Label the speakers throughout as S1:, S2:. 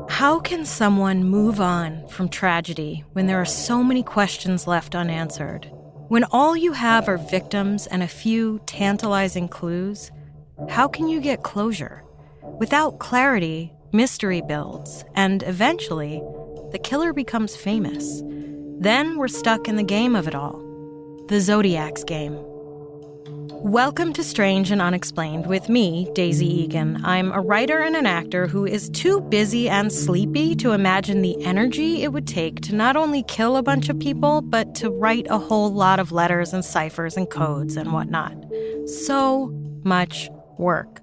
S1: How can someone move on from tragedy when there are so many questions left unanswered? When all you have are victims and a few tantalizing clues, how can you get closure? Without clarity, mystery builds, and eventually, the killer becomes famous. Then we're stuck in the game of it all. The Zodiac's game. Welcome to Strange and Unexplained with me, Daisy Egan. I'm a writer and an actor who is too busy and sleepy to imagine the energy it would take to not only kill a bunch of people, but to write a whole lot of letters and ciphers and codes and whatnot. So much work.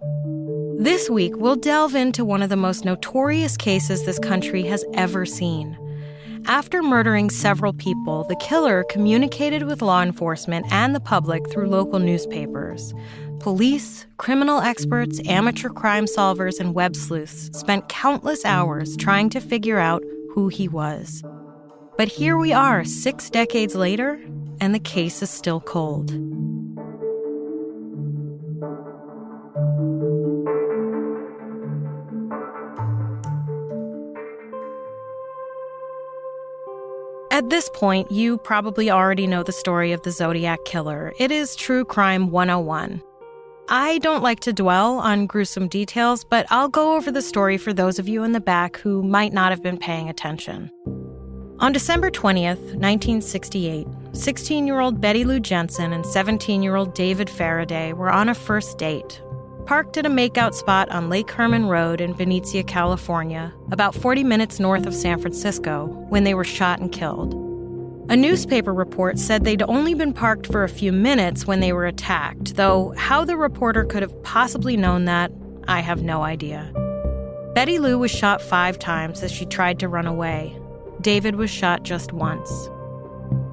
S1: This week, we'll delve into one of the most notorious cases this country has ever seen. After murdering several people, the killer communicated with law enforcement and the public through local newspapers. Police, criminal experts, amateur crime solvers, and web sleuths spent countless hours trying to figure out who he was. But here we are 6 decades later, and the case is still cold. At this point, you probably already know the story of the Zodiac Killer. It is True Crime 101. I don't like to dwell on gruesome details, but I'll go over the story for those of you in the back who might not have been paying attention. On December 20th, 1968, 16-year-old Betty Lou Jensen and 17-year-old David Faraday were on a first date, parked at a makeout spot on Lake Herman Road in Benicia, California, about 40 minutes north of San Francisco, when they were shot and killed. A newspaper report said they'd only been parked for a few minutes when they were attacked, though how the reporter could have possibly known that, I have no idea. Betty Lou was shot 5 times as she tried to run away. David was shot just once.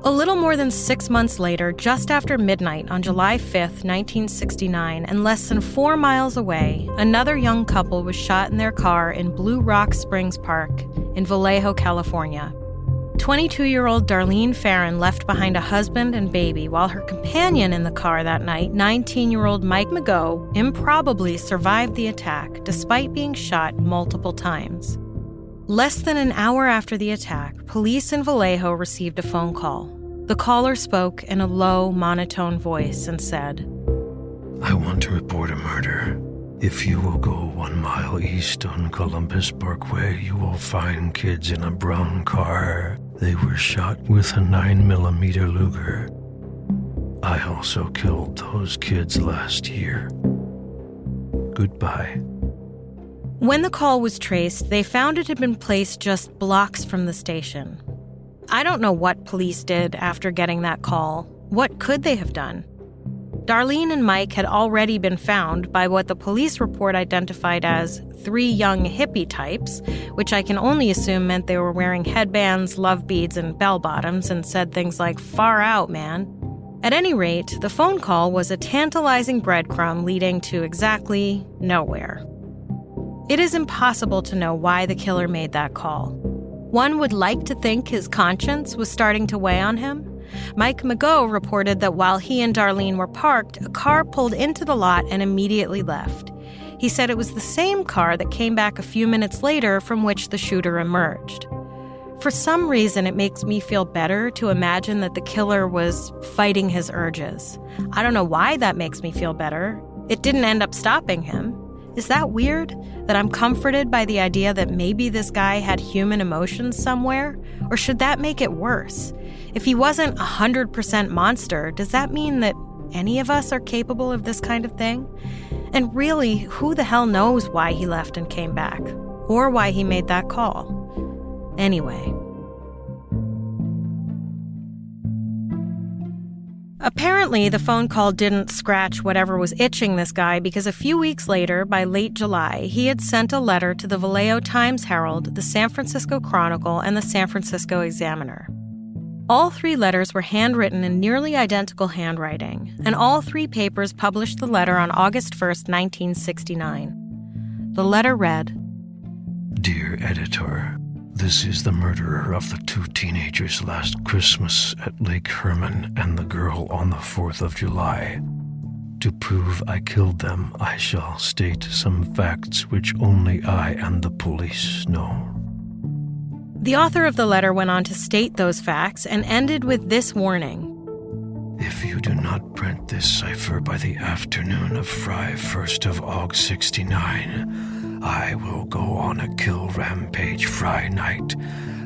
S1: A little more than 6 months later, just after midnight on July 5th, 1969, and less than 4 miles away, another young couple was shot in their car in Blue Rock Springs Park in Vallejo, California. 22-year-old Darlene Farron left behind a husband and baby, while her companion in the car that night, 19-year-old Mike McGough, improbably survived the attack despite being shot multiple times. Less than an hour after the attack, police in Vallejo received a phone call. The caller spoke in a low, monotone voice and said,
S2: "I want to report a murder. If you will go 1 mile east on Columbus Parkway, you will find kids in a brown car. They were shot with a 9mm Luger. I also killed those kids last year. Goodbye."
S1: When the call was traced, they found it had been placed just blocks from the station. I don't know what police did after getting that call. What could they have done? Darlene and Mike had already been found by what the police report identified as 3 young hippie types, which I can only assume meant they were wearing headbands, love beads, and bell-bottoms and said things like, "Far out, man." At any rate, the phone call was a tantalizing breadcrumb leading to exactly nowhere. It is impossible to know why the killer made that call. One would like to think his conscience was starting to weigh on him. Mike McGough reported that while he and Darlene were parked, a car pulled into the lot and immediately left. He said it was the same car that came back a few minutes later from which the shooter emerged. For some reason, it makes me feel better to imagine that the killer was fighting his urges. I don't know why that makes me feel better. It didn't end up stopping him. Is that weird? That I'm comforted by the idea that maybe this guy had human emotions somewhere? Or should that make it worse? If he wasn't 100% monster, does that mean that any of us are capable of this kind of thing? And really, who the hell knows why he left and came back? Or why he made that call? Anyway. Apparently, the phone call didn't scratch whatever was itching this guy because a few weeks later, by late July, he had sent a letter to the Vallejo Times-Herald, the San Francisco Chronicle, and the San Francisco Examiner. All 3 letters were handwritten in nearly identical handwriting, and all 3 papers published the letter on August 1st, 1969. The letter read,
S2: "Dear Editor, this is the murderer of the 2 teenagers last Christmas at Lake Herman and the girl on the 4th of July. to prove I killed them, I shall state some facts which only I and the police know.
S1: The author of the letter went on to state those facts and ended with this warning.
S2: If you do not print this cipher by the afternoon of Friday 1st of August 69, I will go on a kill rampage Friday night.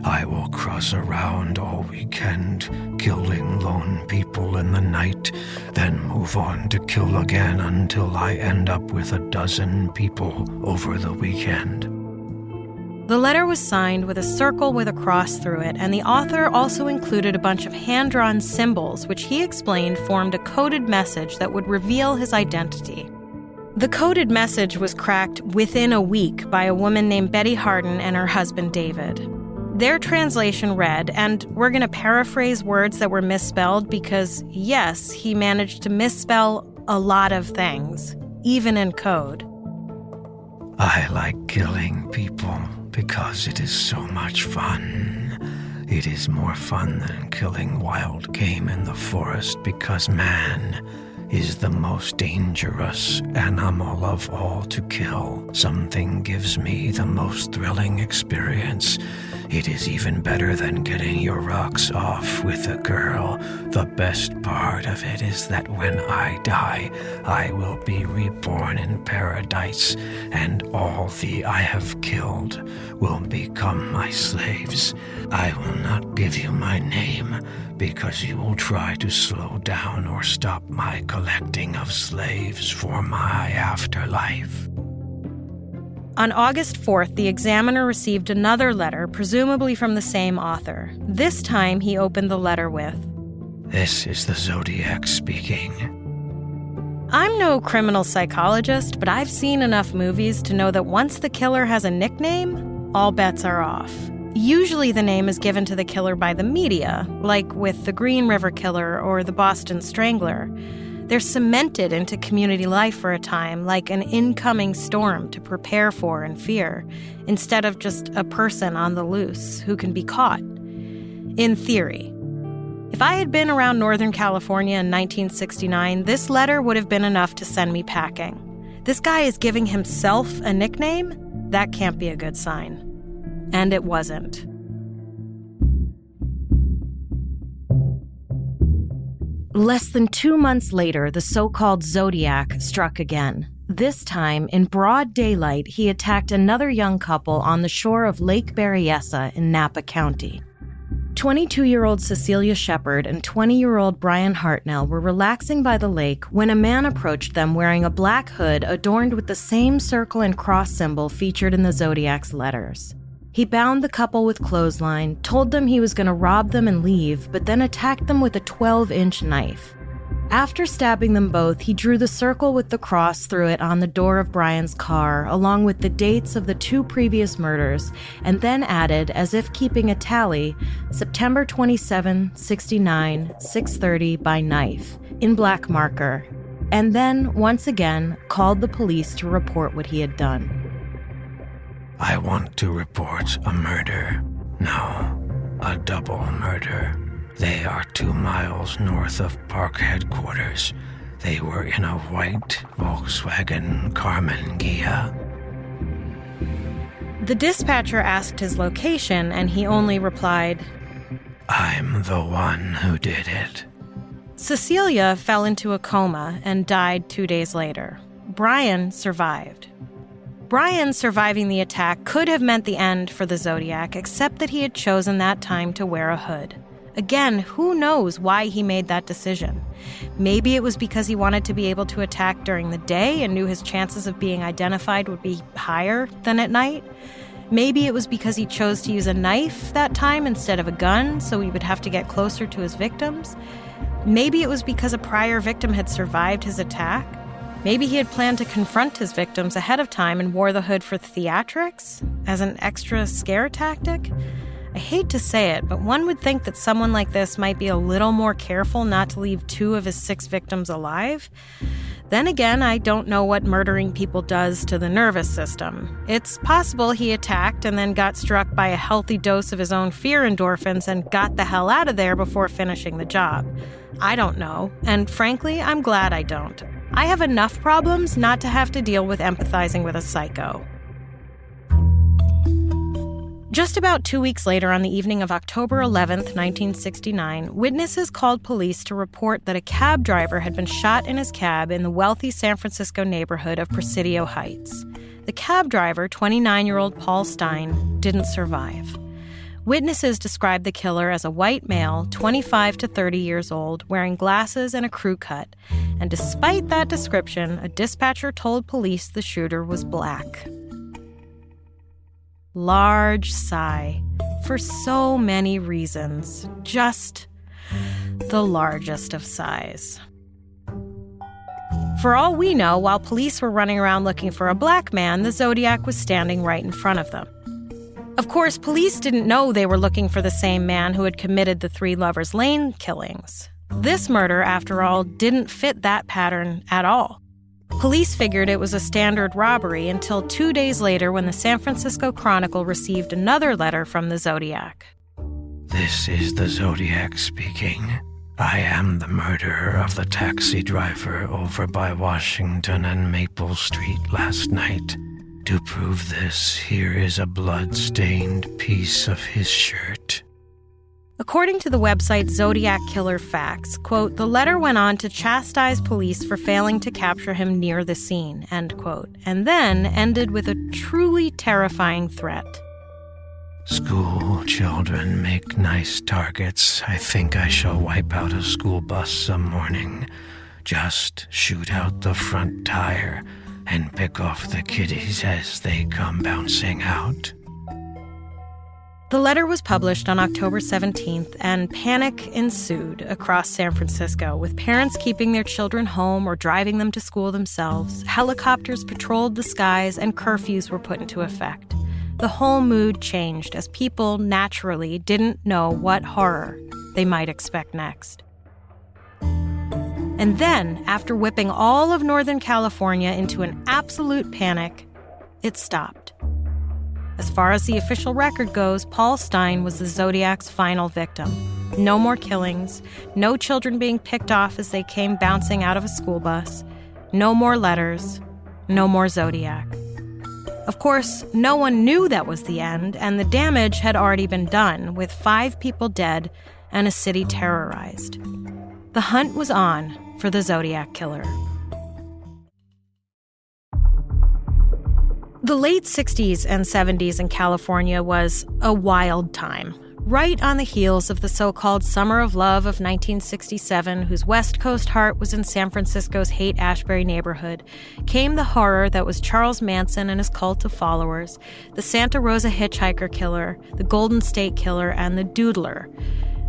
S2: I will cross around all weekend, killing lone people in the night, then move on to kill again until I end up with 12 people over the weekend.
S1: The letter was signed with a circle with a cross through it, and the author also included a bunch of hand-drawn symbols, which he explained formed a coded message that would reveal his identity. The coded message was cracked within a week by a woman named Betty Harden and her husband David. Their translation read, and we're going to paraphrase words that were misspelled because, yes, he managed to misspell a lot of things, even in code.
S2: I like killing people because it is so much fun. It is more fun than killing wild game in the forest because man is the most dangerous animal of all to kill. Something gives me the most thrilling experience. It is even better than getting your rocks off with a girl. The best part of it is that when I die, I will be reborn in paradise, and all the I have killed will become my slaves. I will not give you my name because you will try to slow down or stop my collecting of slaves for my afterlife.
S1: On August 4th, the Examiner received another letter, presumably from the same author. This time, he opened the letter with,
S2: "This is the Zodiac speaking.
S1: I'm no criminal psychologist, but I've seen enough movies to know that once the killer has a nickname, all bets are off. Usually the name is given to the killer by the media, like with the Green River Killer or the Boston Strangler. They're cemented into community life for a time, like an incoming storm to prepare for and fear, instead of just a person on the loose who can be caught. In theory. If I had been around Northern California in 1969, this letter would have been enough to send me packing. This guy is giving himself a nickname? That can't be a good sign. And it wasn't. Less than 2 months later, the so-called Zodiac struck again. This time, in broad daylight, he attacked another young couple on the shore of Lake Berryessa in Napa County. 22-year-old Cecilia Shepard and 20-year-old Brian Hartnell were relaxing by the lake when a man approached them wearing a black hood adorned with the same circle and cross symbol featured in the Zodiac's letters. He bound the couple with clothesline, told them he was going to rob them and leave, but then attacked them with a 12-inch knife. After stabbing them both, he drew the circle with the cross through it on the door of Brian's car, along with the dates of the 2 previous murders, and then added, as if keeping a tally, September 27, 69, 6:30 by knife, in black marker, and then, once again, called the police to report what he had done.
S2: I want to report a murder. No, a double murder. They are 2 miles north of park headquarters. They were in a white Volkswagen Carmen Ghia.
S1: The dispatcher asked his location, and he only replied,
S2: I'm the one who did it.
S1: Cecilia fell into a coma and died 2 days later. Brian survived. Brian surviving the attack could have meant the end for the Zodiac, except that he had chosen that time to wear a hood. Again, who knows why he made that decision? Maybe it was because he wanted to be able to attack during the day and knew his chances of being identified would be higher than at night. Maybe it was because he chose to use a knife that time instead of a gun, so he would have to get closer to his victims. Maybe it was because a prior victim had survived his attack. Maybe he had planned to confront his victims ahead of time and wore the hood for theatrics as an extra scare tactic. I hate to say it, but one would think that someone like this might be a little more careful not to leave 2 of his 6 victims alive. Then again, I don't know what murdering people does to the nervous system. It's possible he attacked and then got struck by a healthy dose of his own fear endorphins and got the hell out of there before finishing the job. I don't know, and frankly, I'm glad I don't. I have enough problems not to have to deal with empathizing with a psycho. Just about 2 weeks later, on the evening of October 11th, 1969, witnesses called police to report that a cab driver had been shot in his cab in the wealthy San Francisco neighborhood of Presidio Heights. The cab driver, 29-year-old Paul Stine, didn't survive. Witnesses described the killer as a white male, 25 to 30 years old, wearing glasses and a crew cut. And despite that description, a dispatcher told police the shooter was black. Large sigh, for so many reasons, just the largest of sighs. For all we know, while police were running around looking for a black man, the Zodiac was standing right in front of them. Of course, police didn't know they were looking for the same man who had committed the 3 Lovers Lane killings. This murder, after all, didn't fit that pattern at all. Police figured it was a standard robbery until 2 days later when the San Francisco Chronicle received another letter from the Zodiac.
S2: This is the Zodiac speaking. I am the murderer of the taxi driver over by Washington and Maple Street last night. To prove this, here is a blood-stained piece of his shirt.
S1: According to the website Zodiac Killer Facts, quote, the letter went on to chastise police for failing to capture him near the scene, end quote, and then ended with a truly terrifying threat.
S2: School children make nice targets. I think I shall wipe out a school bus some morning. Just shoot out the front tire and pick off the kiddies as they come bouncing out.
S1: The letter was published on October 17th, and panic ensued across San Francisco, with parents keeping their children home or driving them to school themselves. Helicopters patrolled the skies, and curfews were put into effect. The whole mood changed as people naturally didn't know what horror they might expect next. And then, after whipping all of Northern California into an absolute panic, it stopped. As far as the official record goes, Paul Stine was the Zodiac's final victim. No more killings, no children being picked off as they came bouncing out of a school bus, no more letters, no more Zodiac. Of course, no one knew that was the end, and the damage had already been done, with 5 people dead and a city terrorized. The hunt was on for the Zodiac Killer. The late 60s and 70s in California was a wild time. Right on the heels of the so-called Summer of Love of 1967, whose West Coast heart was in San Francisco's Haight-Ashbury neighborhood, came the horror that was Charles Manson and his cult of followers, the Santa Rosa hitchhiker killer, the Golden State Killer, and the Doodler.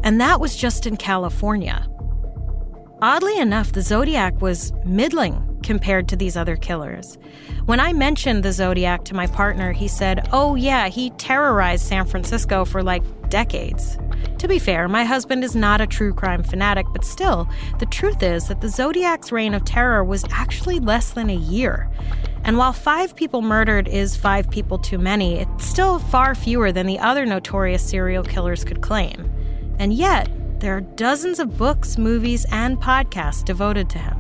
S1: And that was just in California. Oddly enough, the Zodiac was middling compared to these other killers. When I mentioned the Zodiac to my partner, he said, "Oh yeah, he terrorized San Francisco for decades." To be fair, my husband is not a true crime fanatic, but still, the truth is that the Zodiac's reign of terror was actually less than a year. And while 5 people murdered is 5 people too many, it's still far fewer than the other notorious serial killers could claim. And yet, there are dozens of books, movies, and podcasts devoted to him.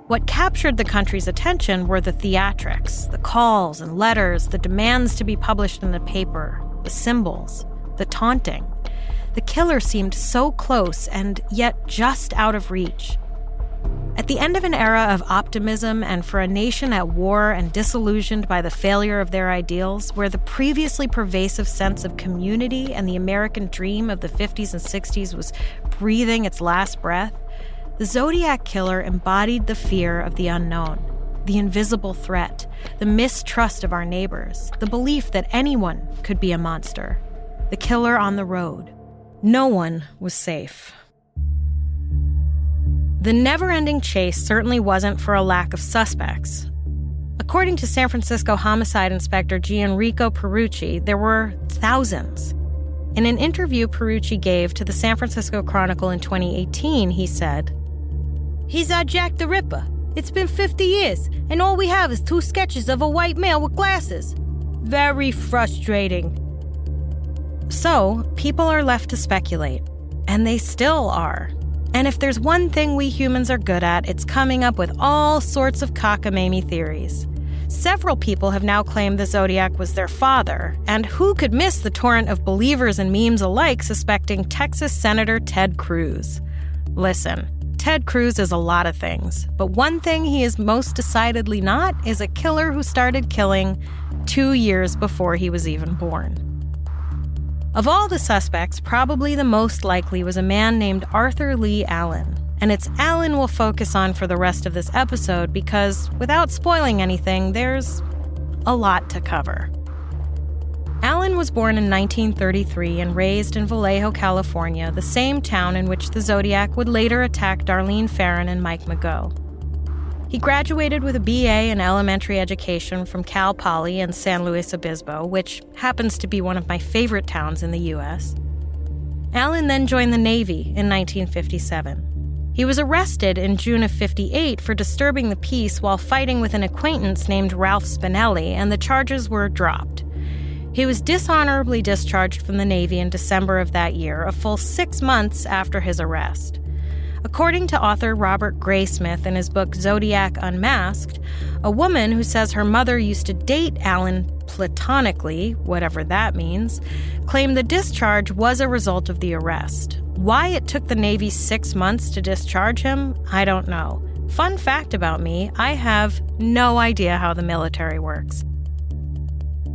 S1: What captured the country's attention were the theatrics, the calls and letters, the demands to be published in the paper, the symbols, the taunting. The killer seemed so close and yet just out of reach. At the end of an era of optimism, and for a nation at war and disillusioned by the failure of their ideals, where the previously pervasive sense of community and the American dream of the 50s and 60s was breathing its last breath, the Zodiac Killer embodied the fear of the unknown, the invisible threat, the mistrust of our neighbors, the belief that anyone could be a monster. The killer on the road. No one was safe. The never-ending chase certainly wasn't for a lack of suspects. According to San Francisco homicide inspector Gianrico Perucci, there were thousands. In an interview Perucci gave to the San Francisco Chronicle in 2018, he said, "He's our Jack the Ripper. It's been 50 years, and all we have is 2 sketches of a white male with glasses. Very frustrating." So, people are left to speculate, and they still are. And if there's one thing we humans are good at, it's coming up with all sorts of cockamamie theories. Several people have now claimed the Zodiac was their father, and who could miss the torrent of believers and memes alike suspecting Texas Senator Ted Cruz? Listen, Ted Cruz is a lot of things, but one thing he is most decidedly not is a killer who started killing 2 years before he was even born. Of all the suspects, probably the most likely was a man named Arthur Lee Allen. And it's Allen we'll focus on for the rest of this episode because, without spoiling anything, there's a lot to cover. Allen was born in 1933 and raised in Vallejo, California, the same town in which the Zodiac would later attack Darlene Ferrin and Mike Mageau. He graduated with a BA in elementary education from Cal Poly in San Luis Obispo, which happens to be one of my favorite towns in the U.S. Allen then joined the Navy in 1957. He was arrested in June of '58 for disturbing the peace while fighting with an acquaintance named Ralph Spinelli, and the charges were dropped. He was dishonorably discharged from the Navy in December of that year, a full 6 months after his arrest. According to author Robert Graysmith in his book Zodiac Unmasked, a woman who says her mother used to date Allen platonically, whatever that means, claimed the discharge was a result of the arrest. Why it took the Navy 6 months to discharge him, I don't know. Fun fact about me, I have no idea how the military works.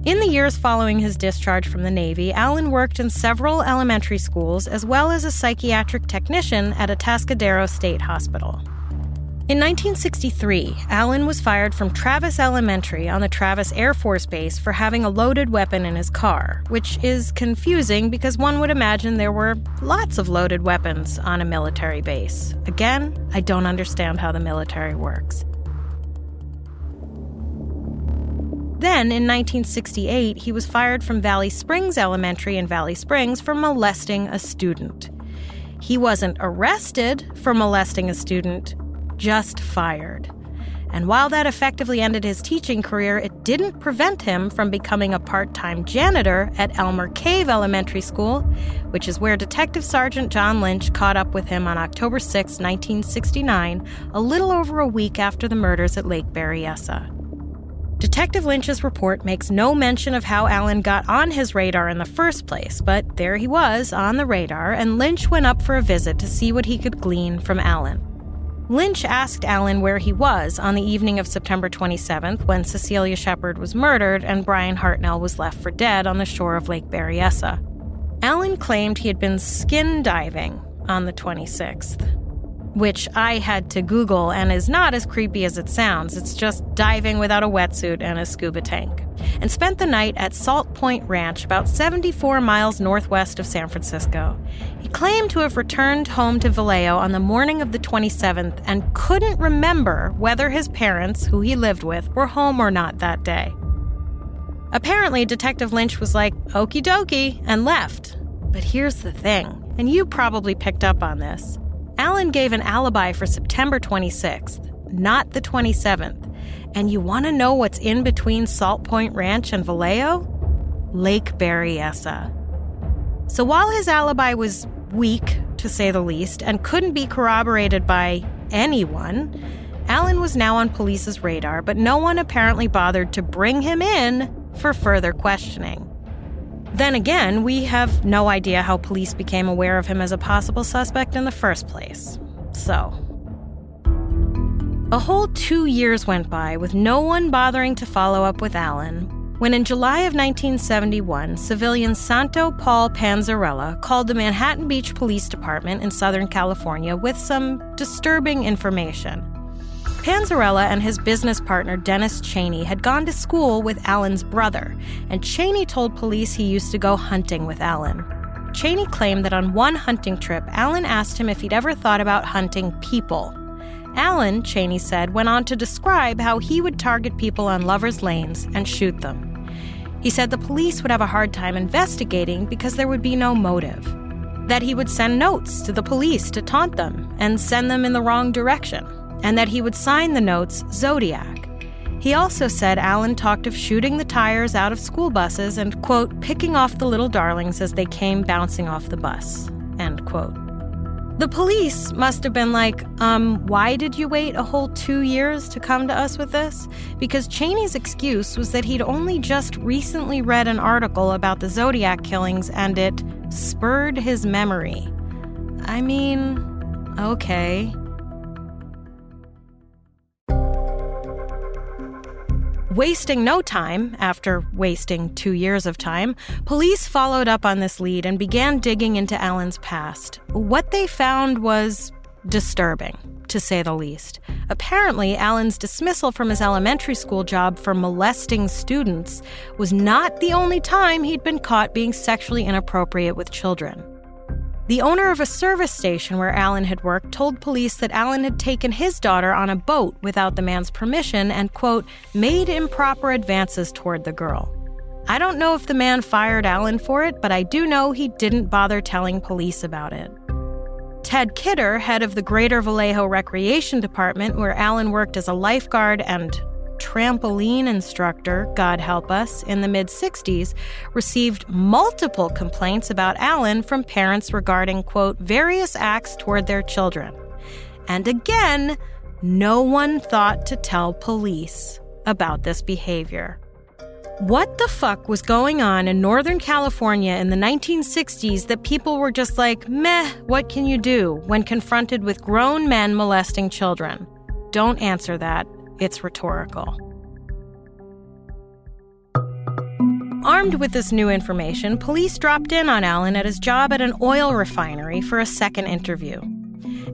S1: In the years following his discharge from the Navy, Allen worked in several elementary schools as well as a psychiatric technician at Atascadero State Hospital. In 1963, Allen was fired from Travis Elementary on the Travis Air Force Base for having a loaded weapon in his car, which is confusing because one would imagine there were lots of loaded weapons on a military base. Again, I don't understand how the military works. Then, in 1968, he was fired from Valley Springs Elementary in Valley Springs for molesting a student. He wasn't arrested for molesting a student, just fired. And while that effectively ended his teaching career, it didn't prevent him from becoming a part-time janitor at Elmer Cave Elementary School, which is where Detective Sergeant John Lynch caught up with him on October 6, 1969, a little over a week after the murders at Lake Berryessa. Detective Lynch's report makes no mention of how Allen got on his radar in the first place, but there he was on the radar, and Lynch went up for a visit to see what he could glean from Allen. Lynch asked Allen where he was on the evening of September 27th when Cecelia Shepard was murdered and Brian Hartnell was left for dead on the shore of Lake Berryessa. Allen claimed he had been skin diving on the 26th, which I had to Google and is not as creepy as it sounds. It's just diving without a wetsuit and a scuba tank, and spent the night at Salt Point Ranch, about 74 miles northwest of San Francisco. He claimed to have returned home to Vallejo on the morning of the 27th and couldn't remember whether his parents, who he lived with, were home or not that day. Apparently, Detective Lynch was like, okie dokie, and left. But here's the thing, and you probably picked up on this. Allen gave an alibi for September 26th, not the 27th. And you want to know what's in between Salt Point Ranch and Vallejo? Lake Berryessa. So while his alibi was weak, to say the least, and couldn't be corroborated by anyone, Allen was now on police's radar, but no one apparently bothered to bring him in for further questioning. Then again, we have no idea how police became aware of him as a possible suspect in the first place. So, a whole 2 years went by with no one bothering to follow up with Allen, when in July of 1971, civilian Santo Paul Panzarella called the Manhattan Beach Police Department in Southern California with some disturbing information. Panzarella and his business partner Dennis Cheney had gone to school with Allen's brother, and Cheney told police he used to go hunting with Allen. Cheney claimed that on one hunting trip, Allen asked him if he'd ever thought about hunting people. Allen, Cheney said, went on to describe how he would target people on lovers' lanes and shoot them. He said the police would have a hard time investigating because there would be no motive. That he would send notes to the police to taunt them and send them in the wrong direction, and that he would sign the notes Zodiac. He also said Allen talked of shooting the tires out of school buses and, quote, picking off the little darlings as they came bouncing off the bus, end quote. The police must have been like, why did you wait a whole 2 years to come to us with this? Because Cheney's excuse was that he'd only just recently read an article about the Zodiac killings and it spurred his memory. I mean, okay. Wasting no time, after wasting 2 years of time, police followed up on this lead and began digging into Alan's past. What they found was disturbing, to say the least. Apparently, Alan's dismissal from his elementary school job for molesting students was not the only time he'd been caught being sexually inappropriate with children. The owner of a service station where Alan had worked told police that Alan had taken his daughter on a boat without the man's permission and, quote, made improper advances toward the girl. I don't know if the man fired Alan for it, but I do know he didn't bother telling police about it. Ted Kidder, head of the Greater Vallejo Recreation Department, where Alan worked as a lifeguard and trampoline instructor, God help us, in the mid-60s, received multiple complaints about Alan from parents regarding, quote, various acts toward their children. And again, no one thought to tell police about this behavior. What the fuck was going on in Northern California in the 1960s that people were just like, meh, what can you do when confronted with grown men molesting children? Don't answer that. It's rhetorical. Armed with this new information, police dropped in on Alan at his job at an oil refinery for a second interview.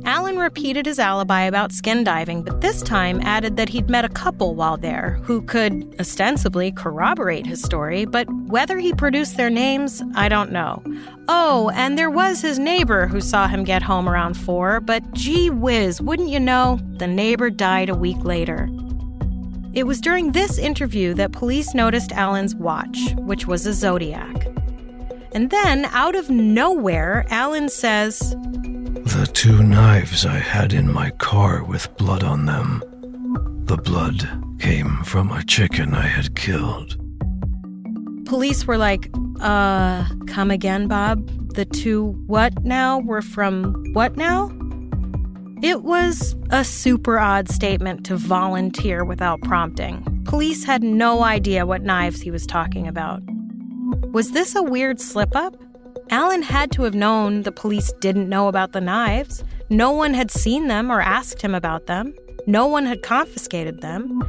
S1: Alan repeated his alibi about skin diving, but this time added that he'd met a couple while there who could ostensibly corroborate his story, but whether he produced their names, I don't know. Oh, and there was his neighbor who saw him get home around 4, but gee whiz, wouldn't you know, the neighbor died a week later. It was during this interview that police noticed Alan's watch, which was a Zodiac. And then, out of nowhere, Alan says,
S2: "The 2 knives I had in my car with blood on them. The blood came from a chicken I had killed."
S1: Police were like, come again, Bob? The 2 what now were from what now? It was a super odd statement to volunteer without prompting. Police had no idea what knives he was talking about. Was this a weird slip-up? Alan had to have known the police didn't know about the knives. No one had seen them or asked him about them. No one had confiscated them.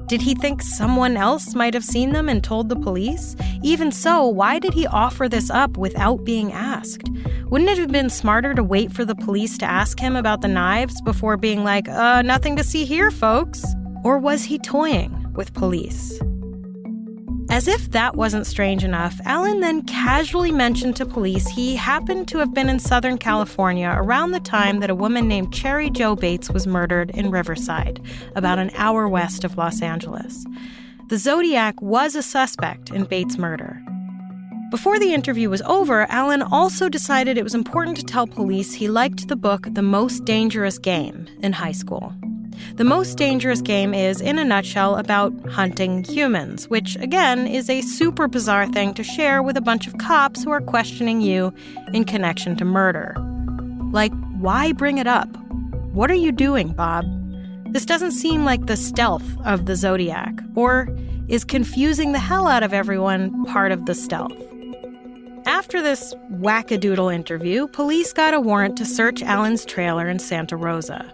S1: Did he think someone else might have seen them and told the police? Even so, why did he offer this up without being asked? Wouldn't it have been smarter to wait for the police to ask him about the knives before being like, nothing to see here, folks? Or was he toying with police? As if that wasn't strange enough, Alan then casually mentioned to police he happened to have been in Southern California around the time that a woman named Cherry Jo Bates was murdered in Riverside, about an hour west of Los Angeles. The Zodiac was a suspect in Bates' murder. Before the interview was over, Alan also decided it was important to tell police he liked the book The Most Dangerous Game in high school. The Most Dangerous Game is, in a nutshell, about hunting humans, which, again, is a super bizarre thing to share with a bunch of cops who are questioning you in connection to murder. Like, why bring it up? What are you doing, Bob? This doesn't seem like the stealth of the Zodiac, or is confusing the hell out of everyone part of the stealth? After this wackadoodle interview, police got a warrant to search Alan's trailer in Santa Rosa.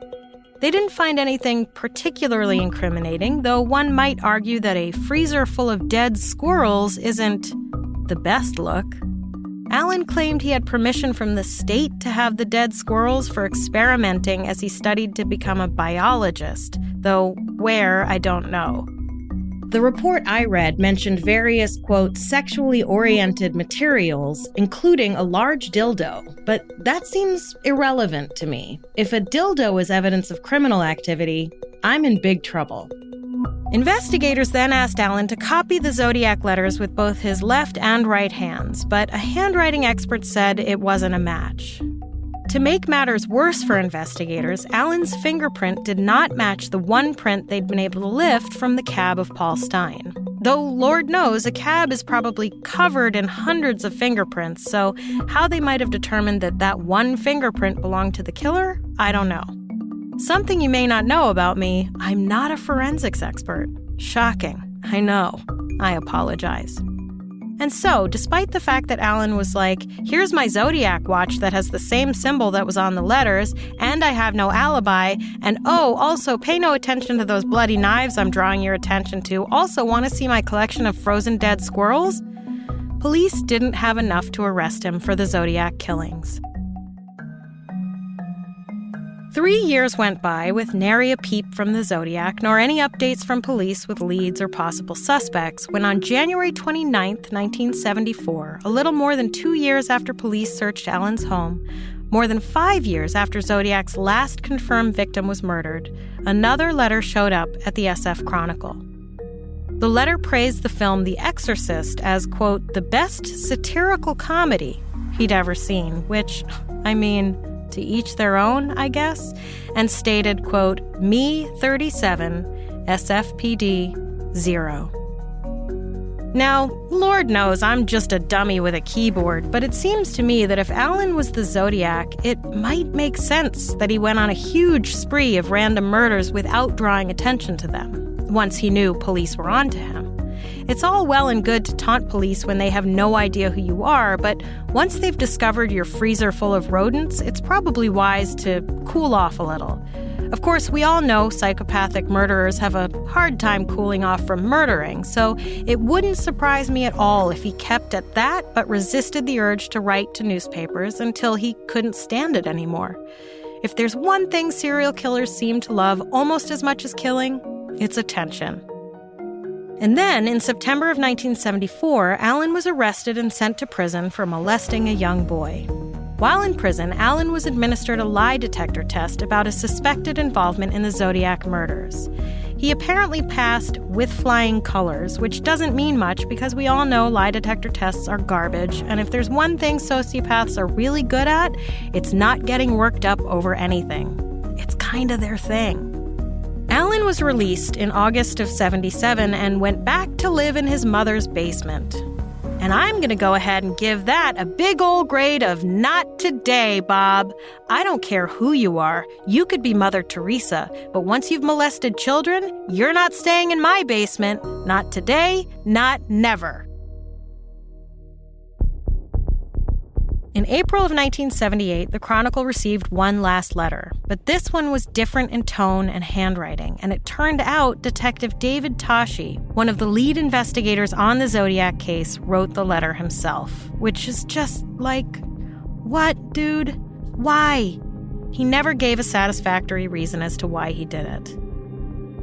S1: They didn't find anything particularly incriminating, though one might argue that a freezer full of dead squirrels isn't the best look. Alan claimed he had permission from the state to have the dead squirrels for experimenting as he studied to become a biologist, though where, I don't know. The report I read mentioned various, quote, sexually oriented materials, including a large dildo, but that seems irrelevant to me. If a dildo is evidence of criminal activity, I'm in big trouble. Investigators then asked Alan to copy the Zodiac letters with both his left and right hands, but a handwriting expert said it wasn't a match. To make matters worse for investigators, Alan's fingerprint did not match the one print they'd been able to lift from the cab of Paul Stein. Though Lord knows a cab is probably covered in hundreds of fingerprints, so how they might have determined that that one fingerprint belonged to the killer, I don't know. Something you may not know about me, I'm not a forensics expert. Shocking. I know. I apologize. And so, despite the fact that Alan was like, here's my Zodiac watch that has the same symbol that was on the letters, and I have no alibi, and oh, also pay no attention to those bloody knives I'm drawing your attention to, also want to see my collection of frozen dead squirrels? Police didn't have enough to arrest him for the Zodiac killings. 3 years went by with nary a peep from the Zodiac, nor any updates from police with leads or possible suspects, when on January 29, 1974, a little more than 2 years after police searched Alan's home, more than 5 years after Zodiac's last confirmed victim was murdered, another letter showed up at the SF Chronicle. The letter praised the film The Exorcist as, quote, the best satirical comedy he'd ever seen, which, I mean, to each their own, I guess, and stated, quote, me 37, SFPD 0. Now, Lord knows I'm just a dummy with a keyboard, but it seems to me that if Alan was the Zodiac, it might make sense that he went on a huge spree of random murders without drawing attention to them, once he knew police were onto him. It's all well and good to taunt police when they have no idea who you are, but once they've discovered your freezer full of rodents, it's probably wise to cool off a little. Of course, we all know psychopathic murderers have a hard time cooling off from murdering, so it wouldn't surprise me at all if he kept at that but resisted the urge to write to newspapers until he couldn't stand it anymore. If there's one thing serial killers seem to love almost as much as killing, it's attention. And then, in September of 1974, Alan was arrested and sent to prison for molesting a young boy. While in prison, Alan was administered a lie detector test about his suspected involvement in the Zodiac murders. He apparently passed with flying colors, which doesn't mean much because we all know lie detector tests are garbage, and if there's one thing sociopaths are really good at, it's not getting worked up over anything. It's kind of their thing. Alan was released in August of '77 and went back to live in his mother's basement. And I'm going to go ahead and give that a big old grade of not today, Bob. I don't care who you are. You could be Mother Teresa, but once you've molested children, you're not staying in my basement. Not today, not never. In April of 1978, the Chronicle received one last letter, but this one was different in tone and handwriting, and it turned out Detective David Toschi, one of the lead investigators on the Zodiac case, wrote the letter himself, which is just like, what, dude? Why? He never gave a satisfactory reason as to why he did it.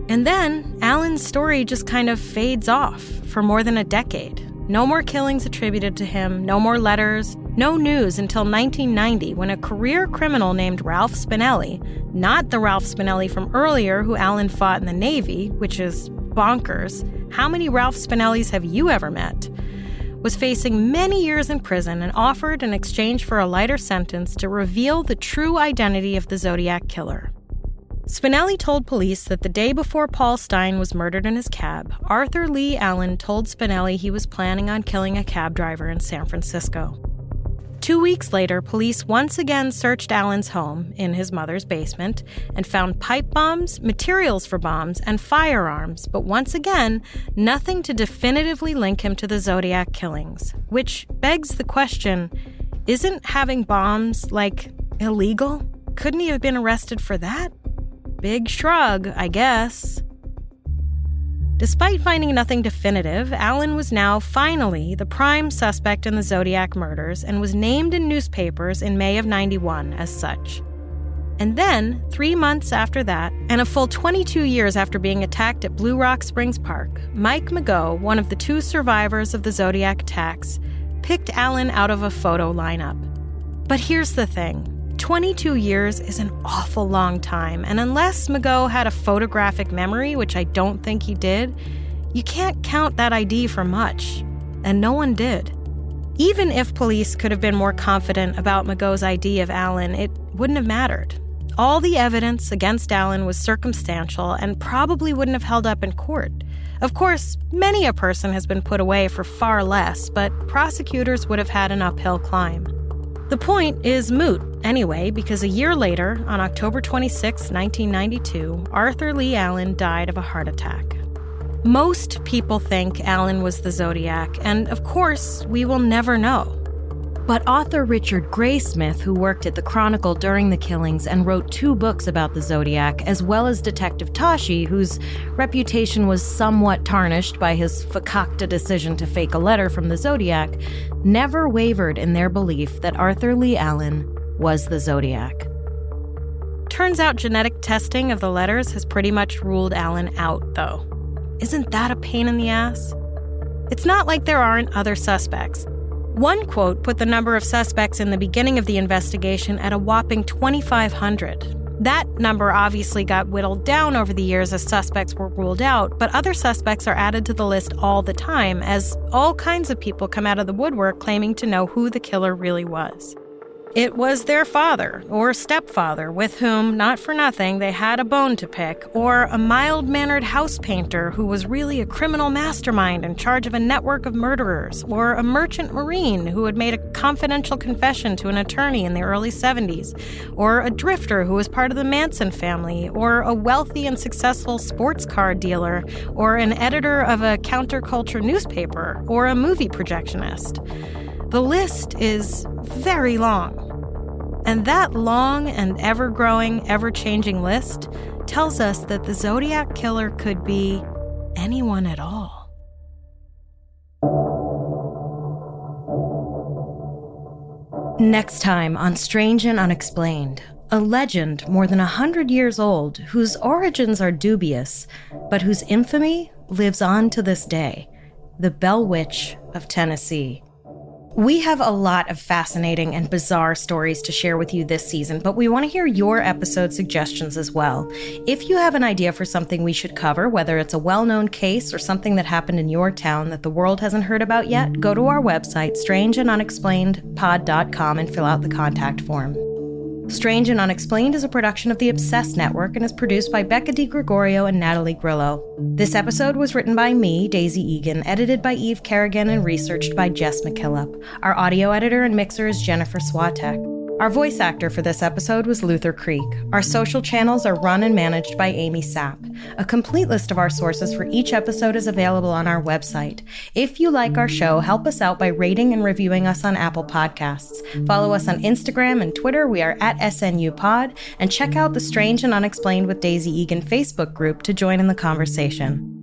S1: And then, Alan's story just kind of fades off for more than a decade. No more killings attributed to him, no more letters, no news until 1990 when a career criminal named Ralph Spinelli, not the Ralph Spinelli from earlier who Alan fought in the Navy, which is bonkers. How many Ralph Spinellis have you ever met? Was facing many years in prison and offered in exchange for a lighter sentence to reveal the true identity of the Zodiac Killer. Spinelli told police that the day before Paul Stine was murdered in his cab, Arthur Lee Allen told Spinelli he was planning on killing a cab driver in San Francisco. 2 weeks later, police once again searched Allen's home in his mother's basement and found pipe bombs, materials for bombs, and firearms, but once again, nothing to definitively link him to the Zodiac killings, which begs the question, isn't having bombs, illegal? Couldn't he have been arrested for that? Big shrug, I guess. Despite finding nothing definitive, Alan was now finally the prime suspect in the Zodiac murders and was named in newspapers in May of '91 as such. And then, 3 months after that, and a full 22 years after being attacked at Blue Rock Springs Park, Mike Mageau, one of the 2 survivors of the Zodiac attacks, picked Alan out of a photo lineup. But here's the thing. 22 years is an awful long time, and unless Mageau had a photographic memory, which I don't think he did, you can't count that ID for much, and no one did. Even if police could have been more confident about Mageau's ID of Alan, it wouldn't have mattered. All the evidence against Alan was circumstantial and probably wouldn't have held up in court. Of course, many a person has been put away for far less, but prosecutors would have had an uphill climb. The point is moot, anyway, because a year later, on October 26, 1992, Arthur Lee Allen died of a heart attack. Most people think Allen was the Zodiac, and of course, we will never know. But author Richard Graysmith, who worked at the Chronicle during the killings and wrote 2 books about the Zodiac, as well as Detective Tashi, whose reputation was somewhat tarnished by his fakakta decision to fake a letter from the Zodiac, never wavered in their belief that Arthur Lee Allen was the Zodiac. Turns out genetic testing of the letters has pretty much ruled Allen out, though. Isn't that a pain in the ass? It's not like there aren't other suspects. One quote put the number of suspects in the beginning of the investigation at a whopping 2,500. That number obviously got whittled down over the years as suspects were ruled out, but other suspects are added to the list all the time as all kinds of people come out of the woodwork claiming to know who the killer really was. It was their father or stepfather with whom, not for nothing, they had a bone to pick, or a mild-mannered house painter who was really a criminal mastermind in charge of a network of murderers, or a merchant marine who had made a confidential confession to an attorney in the early 70s, or a drifter who was part of the Manson family, or a wealthy and successful sports car dealer, or an editor of a counterculture newspaper, or a movie projectionist. The list is very long. And that long and ever-growing, ever-changing list tells us that the Zodiac Killer could be anyone at all. Next time on Strange and Unexplained, a legend more than 100 years old whose origins are dubious, but whose infamy lives on to this day, the Bell Witch of Tennessee. We have a lot of fascinating and bizarre stories to share with you this season, but we want to hear your episode suggestions as well. If you have an idea for something we should cover, whether it's a well-known case or something that happened in your town that the world hasn't heard about yet, go to our website, strangeandunexplainedpod.com, and fill out the contact form. Strange and Unexplained is a production of the Obsessed Network and is produced by Becca DiGregorio and Natalie Grillo. This episode was written by me, Daisy Egan, edited by Eve Kerrigan, and researched by Jess McKillop. Our audio editor and mixer is Jennifer Swatek. Our voice actor for this episode was Luther Creek. Our social channels are run and managed by Amy Sapp. A complete list of our sources for each episode is available on our website. If you like our show, help us out by rating and reviewing us on Apple Podcasts. Follow us on Instagram and Twitter. We are at SNUPod. And check out the Strange and Unexplained with Daisy Egan Facebook group to join in the conversation.